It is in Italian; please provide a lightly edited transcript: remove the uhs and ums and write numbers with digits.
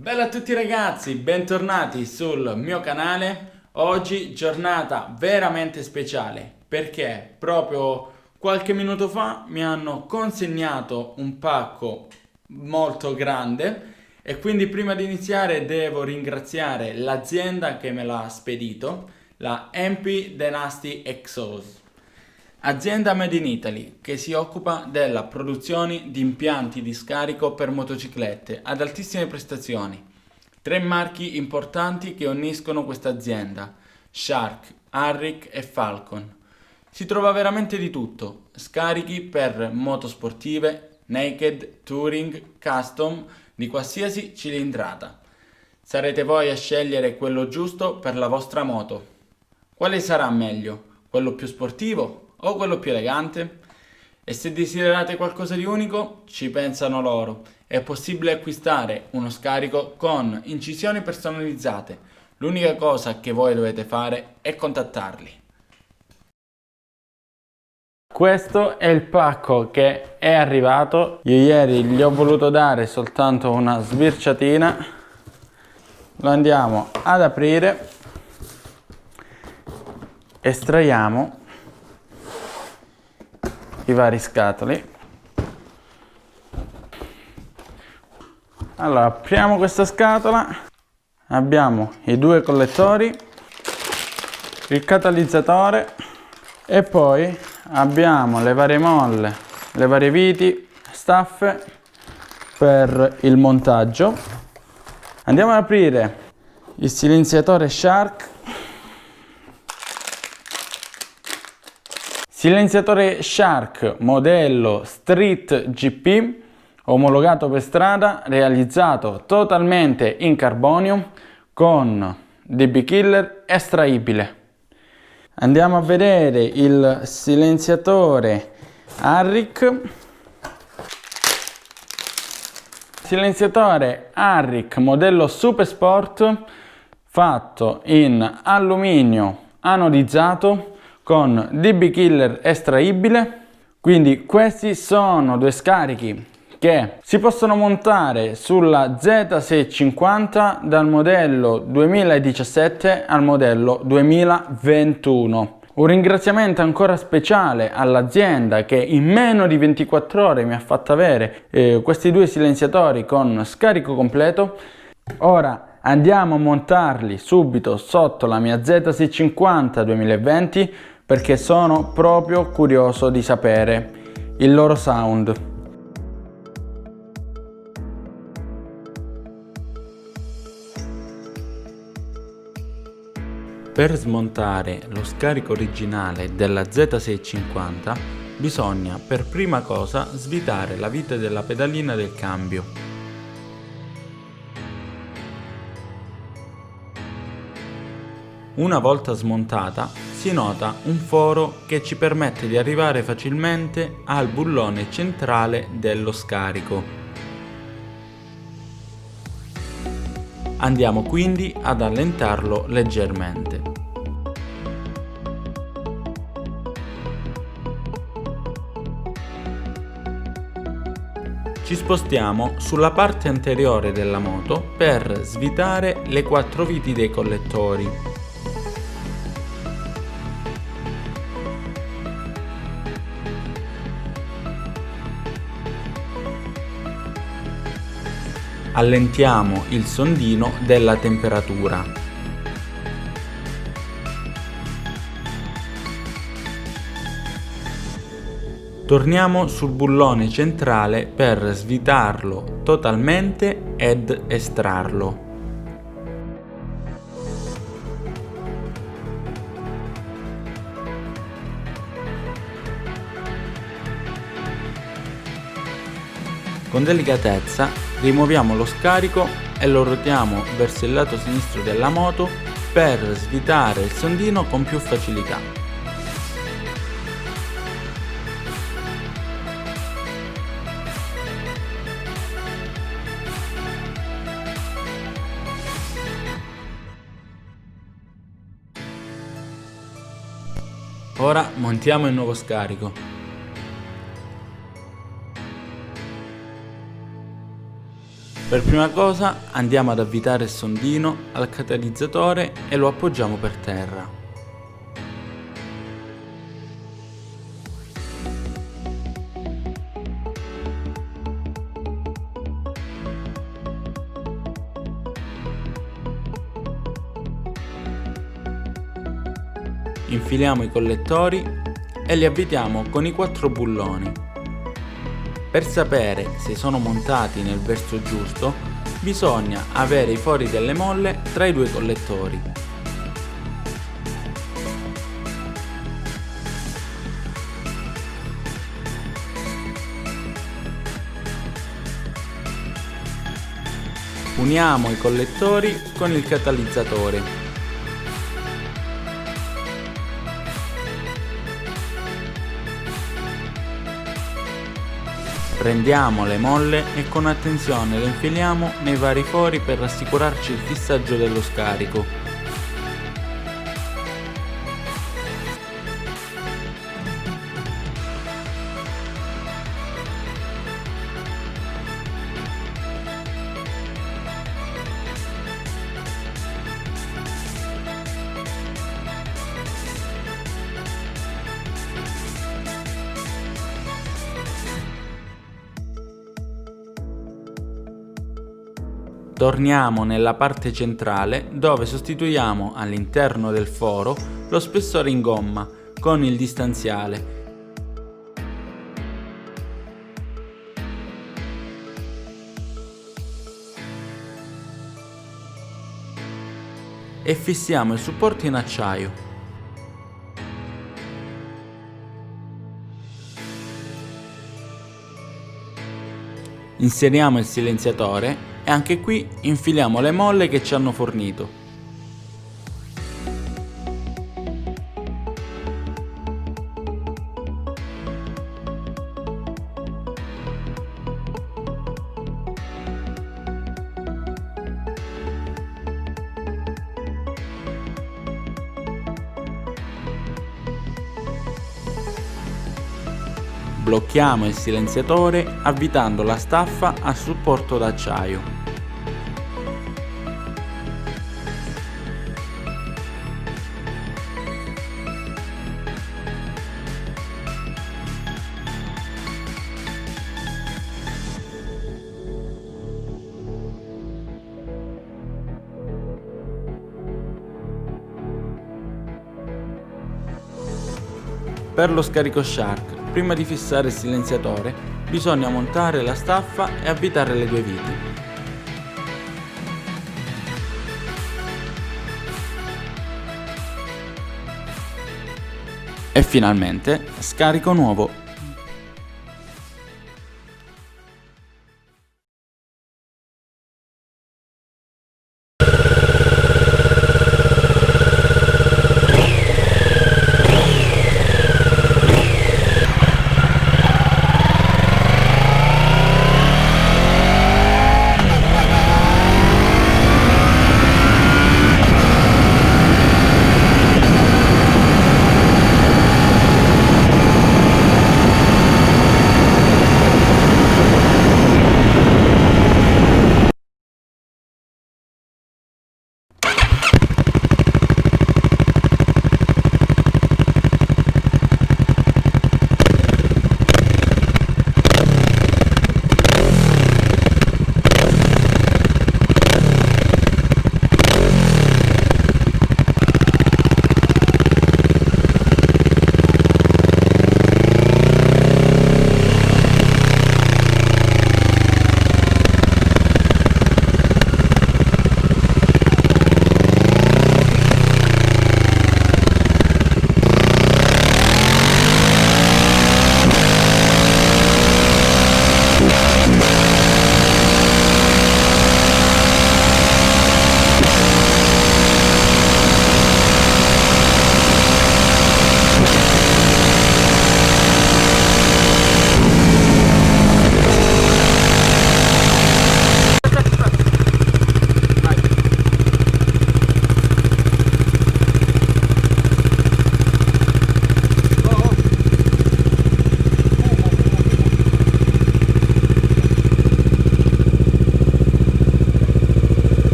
Bella a tutti ragazzi, bentornati sul mio canale. Oggi giornata veramente speciale perché proprio qualche minuto fa mi hanno consegnato un pacco molto grande e quindi prima di iniziare devo ringraziare l'azienda che me l'ha spedito, la MP Dynasty Exos. Azienda Made in Italy che si occupa della produzione di impianti di scarico per motociclette ad altissime prestazioni. Tre marchi importanti che uniscono questa azienda: Shark, Harrick e Falcon. Si trova veramente di tutto: scarichi per moto sportive, naked, touring, custom, di qualsiasi cilindrata. Sarete voi a scegliere quello giusto per la vostra moto. Quale sarà meglio? Quello più sportivo o quello più elegante? E se desiderate qualcosa di unico, ci pensano loro. È possibile acquistare uno scarico con incisioni personalizzate. L'unica cosa che voi dovete fare è contattarli. Questo è il pacco che è arrivato. Io ieri gli ho voluto dare soltanto una sbirciatina. Lo andiamo ad aprire. Estraiamo i vari scatoli. Allora, apriamo questa scatola. Abbiamo i due collettori, il catalizzatore e poi abbiamo le varie molle, le varie viti, staffe per il montaggio. Andiamo ad aprire il silenziatore Shark. Silenziatore Shark modello Street GP, omologato per strada, realizzato totalmente in carbonio con DB Killer estraibile. Andiamo a vedere il silenziatore Harrick. Silenziatore Harrick modello Super Sport, fatto in alluminio anodizzato con DB Killer estraibile. Quindi questi sono due scarichi che si possono montare sulla Z650 dal modello 2017 al modello 2021. Un ringraziamento ancora speciale all'azienda che in meno di 24 ore mi ha fatto avere questi due silenziatori con scarico completo. Ora andiamo a montarli subito sotto la mia Z650 2020 perché sono proprio curioso di sapere il loro sound. Per smontare lo scarico originale della Z650 bisogna per prima cosa svitare la vite della pedalina del cambio. Una volta smontata si nota un foro che ci permette di arrivare facilmente al bullone centrale dello scarico. Andiamo quindi ad allentarlo leggermente. Ci spostiamo sulla parte anteriore della moto per svitare le quattro viti dei collettori. Allentiamo il sondino della temperatura. Torniamo sul bullone centrale per svitarlo totalmente ed estrarlo. Con delicatezza rimuoviamo lo scarico e lo rotiamo verso il lato sinistro della moto per svitare il sondino con più facilità. Ora montiamo il nuovo scarico. Per prima cosa andiamo ad avvitare il sondino al catalizzatore e lo appoggiamo per terra. Infiliamo i collettori e li avvitiamo con i 4 bulloni. Per sapere se sono montati nel verso giusto, bisogna avere i fori delle molle tra i 2 collettori. Uniamo i collettori con il catalizzatore. Prendiamo le molle e con attenzione le infiliamo nei vari fori per assicurarci il fissaggio dello scarico. Torniamo nella parte centrale dove sostituiamo all'interno del foro lo spessore in gomma con il distanziale. E fissiamo il supporto in acciaio. Inseriamo il silenziatore e anche qui infiliamo le molle che ci hanno fornito. Blocchiamo il silenziatore avvitando la staffa a supporto d'acciaio. Per lo scarico Shark, prima di fissare il silenziatore, bisogna montare la staffa e avvitare le 2 viti. E finalmente, scarico nuovo.